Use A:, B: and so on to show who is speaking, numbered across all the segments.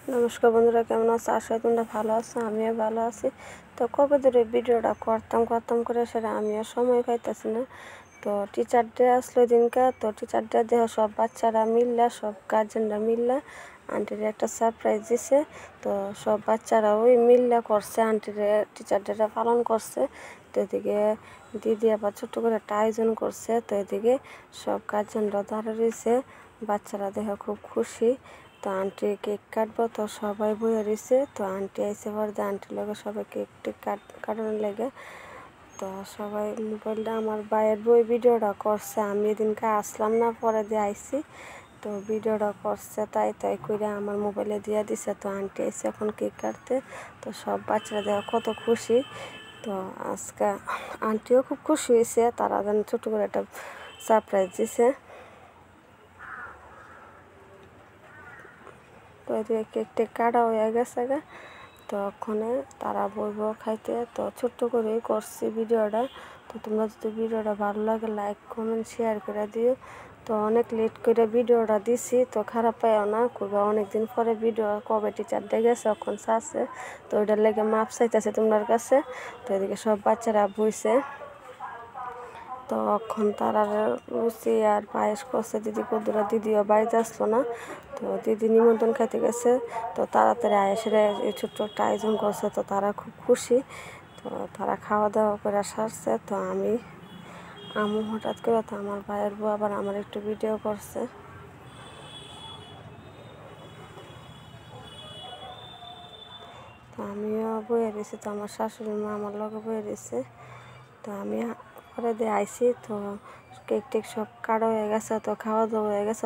A: নমস্কার বন্ধুরা, কেমন আছো? আশা করি তোমরা ভালো আছো, আমিও ভালো আছি। তো কবে ধরে ভিডিওটা করতাম করে সেটা আমিও সময় পাইতেছি না। তো টিচার ডে আসলো দিনকা, তো টিচার ডে দেহ সব বাচ্চারা মিললা, সব গার্জেনরা মিললা আন্টির একটা সারপ্রাইজ দিছে। তো সব বাচ্চারা ওই মিললা করছে, আন্টির টিচার ডেটা পালন করছে। তো এদিকে দিদি আবার ছোট্ট করে একটা আয়োজন করছে। তো এদিকে সব গার্জেনরা দাঁড়িয়ে রয়েছে, বাচ্চারা দেহ খুব খুশি। তো আন্টি কেক কাটবো, তো সবাই বইয়ে রয়েছে। তো আন্টি আইসে পরে আন্টির লগে সবাই কেক টেক কাটানোর লেগে। তো সবাই মোবাইলটা আমার ভাইয়ের বই ভিডিওটা করছে, আমি এদিনকে আসলাম না, পরে দিয়ে আইসি। তো ভিডিওটা করছে, তাই করে আমার মোবাইলে দিয়ে দিছে। তো আন্টি আইসে এখন কেক কাটতে। তো সব বাচ্চারা দেওয়া কত খুশি। তো আজকে আন্টিও খুব খুশি হয়েছে, তারা যেন ছোটো করে একটা সারপ্রাইজ দিছে। তো এদিকে কেক টেক কাটা হয়ে গেছে গা। তো ওখানে তারা বইব খাইতে। তো ছোট্ট করেই করছি ভিডিওটা। তো তোমরা যদি ভিডিওটা ভালো লাগে লাইক কমেন্ট শেয়ার করে দিও। তো অনেক লেট করে ভিডিওটা দিছি, তো খারাপ পাইও না, খুব অনেকদিন পরে ভিডিও কবে টিচার ডে গেছে এখন চাচ্ছে। তো ওইটার লেগে মাপ চাইতেছে তোমার কাছে। তো এদিকে সব বাচ্চারা বইছে। তো এখন তারা লুচি আর পায়েস করছে দিদি কদুরা, দিদিও বাড়িতে আসলো না। তো দিদি নিমন্ত্রণ খাইতে গেছে। তো তাড়াতাড়ি আয়েসেরা এই ছোট্ট একটা আয়োজন করছে। তো তারা খুব খুশি। তো তারা খাওয়া দাওয়া করে সারছে। তো আমি হঠাৎ করে, তো আমার ভাইয়ের বউ আবার আমার একটু ভিডিও করছে। তো আমিও বয়ে রয়েছি। তো আমার শাশুড়ি মা আমার লগে বয়ে রয়েছে। তো আমি পরে দিয়ে আইসি। তো কেক টেক সব কাটা হয়ে গেছে, তো খাওয়া দাওয়া হয়ে গেছে।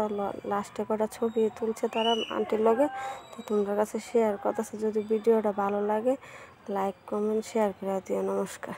A: লাস্টে কটা ছবি তুলছে তারা আন্টির লগে। তো তোমাদের কাছে শেয়ার করতেছে, যদি ভিডিওটা ভালো লাগে লাইক কমেন্ট শেয়ার করে দিও। নমস্কার।